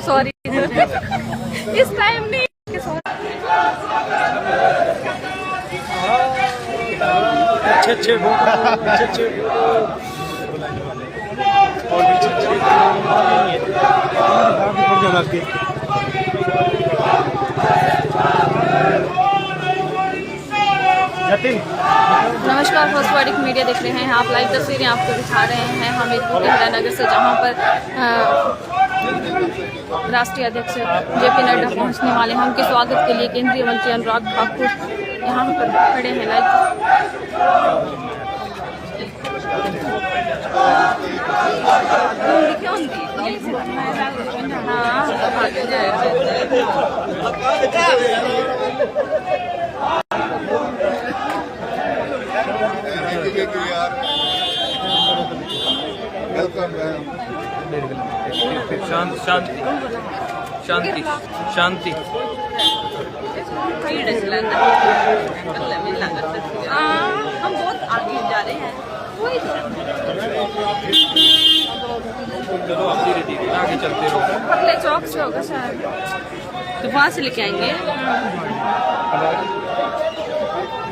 Sorry इस time नहीं अच्छे नमस्कार, फर्स्ट वर्डिक मीडिया देख रहे हैं आप। लाइव तस्वीरें आपको दिखा रहे हैं हमीरपुर इंदिरानगर से, जहां पर राष्ट्रीय अध्यक्ष जेपी नड्डा पहुंचने वाले हैं। उनके स्वागत के लिए केंद्रीय मंत्री अनुराग ठाकुर यहां पर खड़े हैं। लाइव शांति शांति शांति। हम बहुत आगे जा रहे हैं। चलो आप धीरे धीरे आगे चलते रहो। पगले चौक से होगा शायद, तो वहाँ से लेके आएंगे।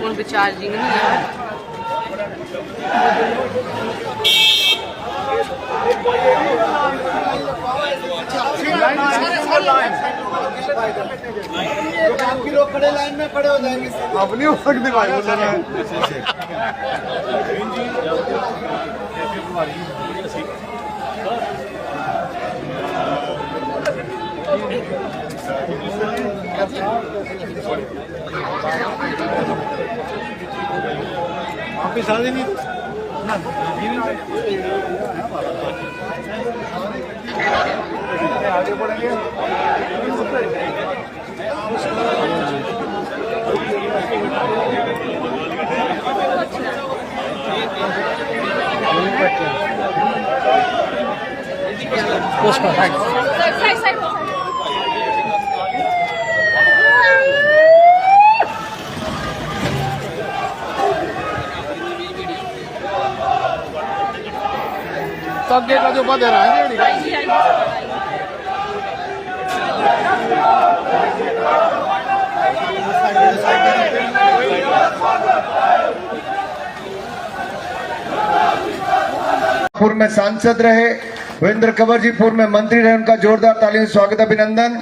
फोन पे चार्जिंग नहीं है। बाकी लोग खड़े लाइन में खड़े हो जाएंगे। अब नहीं हो सकते भाई वापिस आ जाएंगे आगे बढ़ेंगे। सब गेट का जो बंद है पूर्व में सांसद रहे वीरेंद्र कंवर जी, पूर्व में मंत्री रहे, उनका जोरदार तालियों से स्वागत अभिनंदन।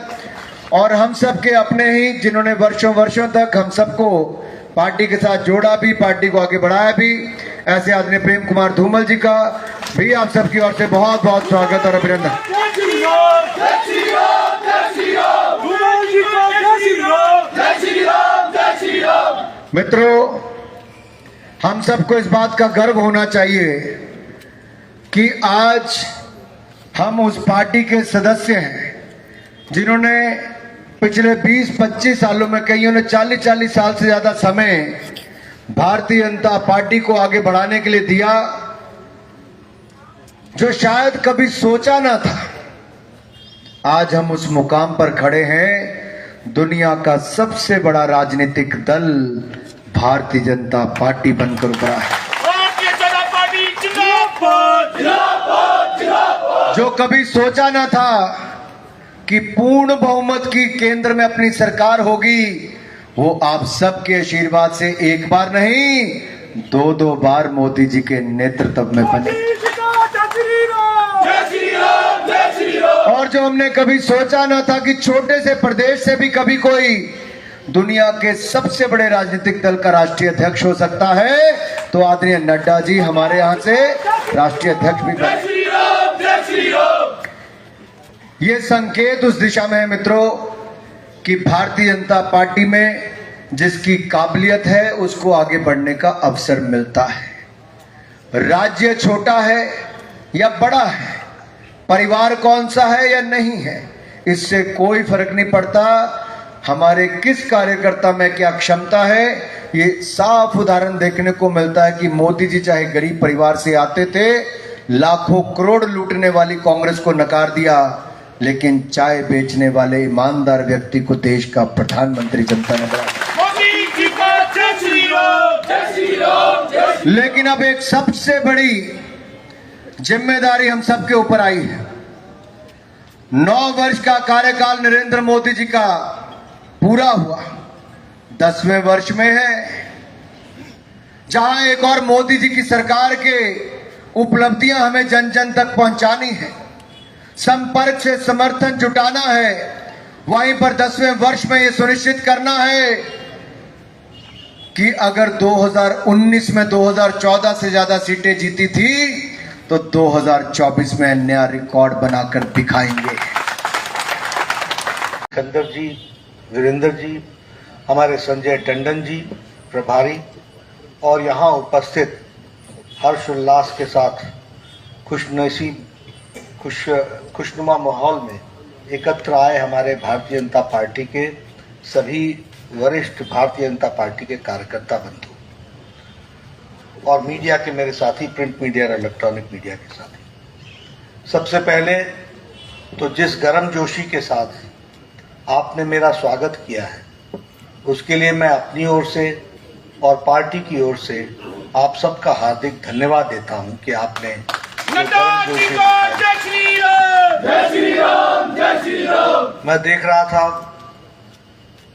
और हम सब के अपने ही, जिन्होंने वर्षों तक हम सबको पार्टी के साथ जोड़ा भी, पार्टी को आगे बढ़ाया भी, ऐसे आदरणीय प्रेम कुमार धूमल जी का भी आप सबकी ओर से बहुत बहुत स्वागत और अभिनंदन। मित्रों, हम सबको इस बात का गर्व होना चाहिए कि आज हम उस पार्टी के सदस्य हैं जिन्होंने पिछले 20-25 सालों में, कईयों ने 40-40 साल से ज्यादा समय भारतीय जनता पार्टी को आगे बढ़ाने के लिए दिया, जो शायद कभी सोचा ना था। आज हम उस मुकाम पर खड़े हैं। दुनिया का सबसे बड़ा राजनीतिक दल भारतीय जनता पार्टी बनकर उभरा है। भारतीय जनता पार्टी जिंदाबाद, जिंदाबाद, जिंदाबाद। जो कभी सोचा ना था कि पूर्ण बहुमत की केंद्र में अपनी सरकार होगी, वो आप सबके आशीर्वाद से एक बार नहीं, 2-2 बार मोदी जी के नेतृत्व में बने। और जो हमने कभी सोचा ना था कि छोटे से प्रदेश से भी कभी कोई दुनिया के सबसे बड़े राजनीतिक दल का राष्ट्रीय अध्यक्ष हो सकता है, तो आदरणीय नड्डा जी हमारे यहाँ से राष्ट्रीय अध्यक्ष भी बने। ये संकेत उस दिशा में है मित्रों कि भारतीय जनता पार्टी में जिसकी काबिलियत है उसको आगे बढ़ने का अवसर मिलता है। राज्य छोटा है या बड़ा है, परिवार कौन सा है या नहीं है, इससे कोई फर्क नहीं पड़ता। हमारे किस कार्यकर्ता में क्या क्षमता है, ये साफ उदाहरण देखने को मिलता है कि मोदी जी चाहे गरीब परिवार से आते थे, लाखों करोड़ लूटने वाली कांग्रेस को नकार दिया, लेकिन चाय बेचने वाले ईमानदार व्यक्ति को देश का प्रधानमंत्री जनता ने बनाया। लेकिन अब एक सबसे बड़ी जिम्मेदारी हम सबके ऊपर आई है। 9 वर्ष का कार्यकाल नरेंद्र मोदी जी का पूरा हुआ, 10वें वर्ष में है, जहां एक और मोदी जी की सरकार के उपलब्धियां हमें जन जन तक पहुंचानी है, संपर्क से समर्थन जुटाना है, वहीं पर 10वें वर्ष में यह सुनिश्चित करना है कि अगर 2019 में 2014 से ज्यादा सीटें जीती थी तो 2024 में नया रिकॉर्ड बनाकर दिखाएंगे। सिकंदर जी, वीरेंद्र जी, हमारे संजय टंडन जी प्रभारी और यहाँ उपस्थित हर्षोल्लास के साथ खुशनुमा माहौल में एकत्र आए हमारे भारतीय जनता पार्टी के सभी वरिष्ठ भारतीय जनता पार्टी के कार्यकर्ता बंधु और मीडिया के मेरे साथी, प्रिंट मीडिया और इलेक्ट्रॉनिक मीडिया के साथी, सबसे पहले तो जिस गर्मजोशी के साथ आपने मेरा स्वागत किया है उसके लिए मैं अपनी ओर से और पार्टी की ओर से आप सबका हार्दिक धन्यवाद देता हूं कि आपने मैं देख रहा था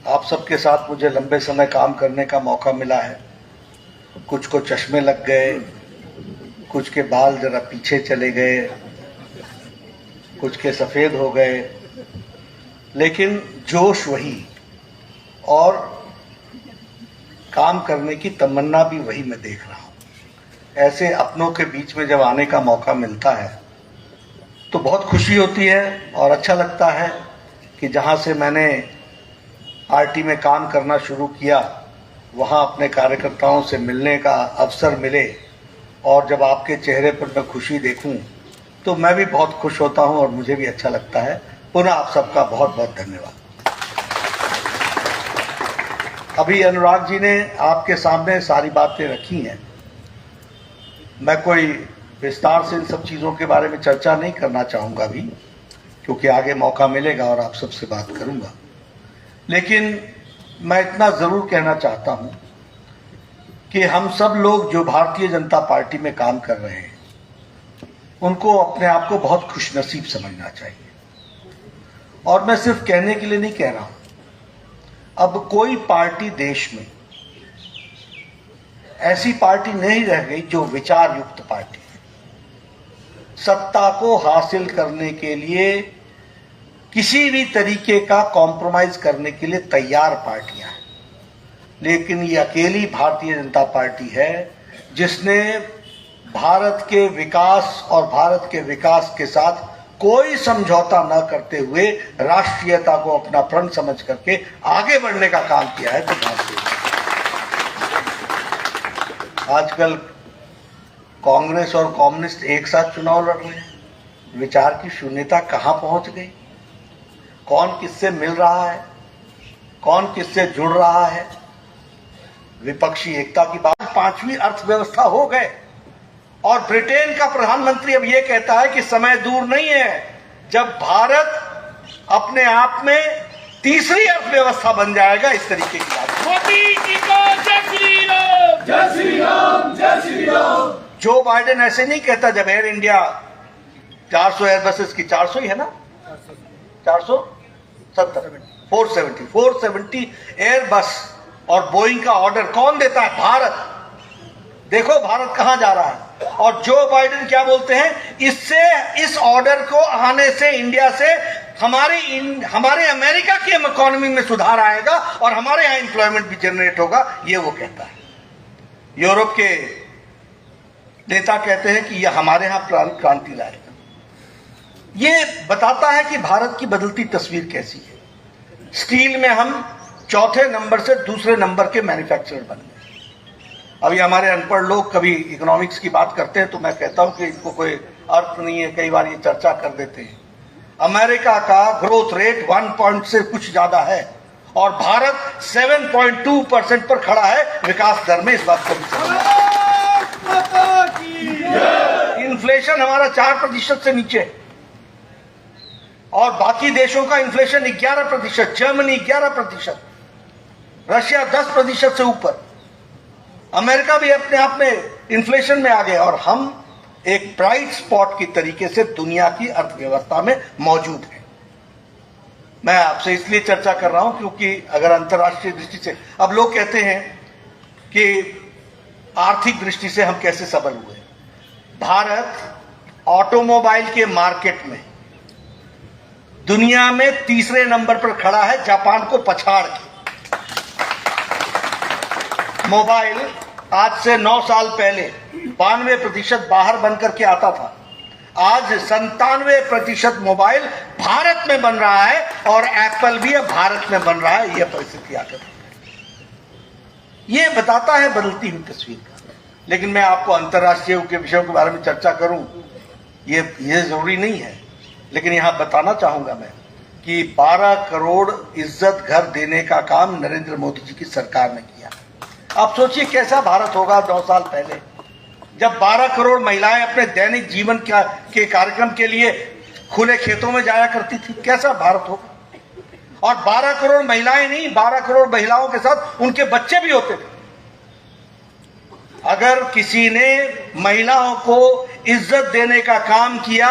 आप सबके साथ मुझे लंबे समय काम करने का मौका मिला है। कुछ को चश्मे लग गए, कुछ के बाल जरा पीछे चले गए, कुछ के सफेद हो गए, लेकिन जोश वही और काम करने की तमन्ना भी वही मैं देख रहा हूं। ऐसे अपनों के बीच में जब आने का मौका मिलता है तो बहुत खुशी होती है और अच्छा लगता है कि जहां से मैंने पार्टी में काम करना शुरू किया वहां अपने कार्यकर्ताओं से मिलने का अवसर मिले और जब आपके चेहरे पर मैं खुशी देखूं तो मैं भी बहुत खुश होता हूं और मुझे भी अच्छा लगता है। पुनः आप सबका बहुत बहुत धन्यवाद। अभी अनुराग जी ने आपके सामने सारी बातें रखी हैं, मैं कोई विस्तार से इन सब चीज़ों के बारे में चर्चा नहीं करना चाहूँगा अभी, क्योंकि आगे मौका मिलेगा और आप सबसे बात करूँगा। लेकिन मैं इतना ज़रूर कहना चाहता हूँ कि हम सब लोग जो भारतीय जनता पार्टी में काम कर रहे हैं उनको अपने आप को बहुत खुशनसीब समझना चाहिए। और मैं सिर्फ कहने के लिए नहीं कह रहा हूँ, अब कोई पार्टी देश में ऐसी पार्टी नहीं रह गई जो विचार युक्त पार्टी है। सत्ता को हासिल करने के लिए किसी भी तरीके का कॉम्प्रोमाइज करने के लिए तैयार पार्टियां हैं, लेकिन ये अकेली भारतीय जनता पार्टी है जिसने भारत के विकास और भारत के विकास के साथ कोई समझौता न करते हुए राष्ट्रीयता को अपना प्रण समझ करके आगे बढ़ने का काम किया है। तो आजकल कांग्रेस और कम्युनिस्ट एक साथ चुनाव लड़ रहे हैं, विचार की शून्यता कहां पहुंच गई, कौन किससे मिल रहा है, कौन किससे जुड़ रहा है। विपक्षी एकता की बात, 5वीं अर्थव्यवस्था हो गए और ब्रिटेन का प्रधानमंत्री अब यह कहता है कि समय दूर नहीं है जब भारत अपने आप में तीसरी अर्थव्यवस्था बन जाएगा। इस तरीके की बात मोदी जी को जय श्री राम, जय श्री राम, जय श्री राम। जो बाइडेन ऐसे नहीं कहता जब एयर इंडिया 400 एयरबसेस की 400 ही है ना, 470 एयरबस और बोइंग का ऑर्डर कौन देता है? भारत। देखो भारत कहां जा रहा है। और जो बाइडेन क्या बोलते हैं, इससे इस ऑर्डर को आने से इंडिया से हमारे अमेरिका की इकोनॉमी में सुधार आएगा और हमारे यहां एम्प्लॉयमेंट भी जनरेट होगा, ये वो कहता है। यूरोप के नेता कहते हैं कि यह हमारे यहां क्रांति लाएगा। ये बताता है कि भारत की बदलती तस्वीर कैसी है। स्टील में हम चौथे नंबर से दूसरे नंबर के मैन्युफैक्चरर बन गए। अभी हमारे अनपढ़ लोग कभी इकोनॉमिक्स की बात करते हैं तो मैं कहता हूं कि इनको कोई अर्थ नहीं है, कई बार ये चर्चा कर देते हैं। अमेरिका का ग्रोथ रेट 1 से कुछ ज्यादा है और भारत 7.2% पर खड़ा है विकास दर में। इस बात को भी समझना, इन्फ्लेशन हमारा 4% से नीचे और बाकी देशों का इन्फ्लेशन 11%, जर्मनी 11%, रशिया 10% से ऊपर। अमेरिका भी अपने आप में इन्फ्लेशन में आ गया और हम एक ब्राइट स्पॉट की तरीके से दुनिया की अर्थव्यवस्था में मौजूद है। मैं आपसे इसलिए चर्चा कर रहा हूं क्योंकि अगर अंतर्राष्ट्रीय दृष्टि से, अब लोग कहते हैं कि आर्थिक दृष्टि से हम कैसे सबल हुए। भारत ऑटोमोबाइल के मार्केट में दुनिया में तीसरे नंबर पर खड़ा है, जापान को पछाड़ के। मोबाइल आज से 9 साल पहले 92% बाहर बनकर के आता था, आज 97% मोबाइल भारत में बन रहा है और एप्पल भी भारत में बन रहा है। यह परिस्थिति आकर यह बताता है बदलती हुई तस्वीर का। लेकिन मैं आपको अंतर्राष्ट्रीय के विषयों के बारे में चर्चा करूं, यह जरूरी नहीं है, लेकिन यहां बताना चाहूंगा मैं कि 12 करोड़ इज्जत घर देने का काम नरेंद्र मोदी जी की सरकार ने किया। आप सोचिए कैसा भारत होगा 9 साल पहले, जब 12 करोड़ महिलाएं अपने दैनिक जीवन के कार्यक्रम के लिए खुले खेतों में जाया करती थी। कैसा भारत होगा? और 12 करोड़ महिलाएं नहीं, 12 करोड़ महिलाओं के साथ उनके बच्चे भी होते थे। अगर किसी ने महिलाओं को इज्जत देने का काम किया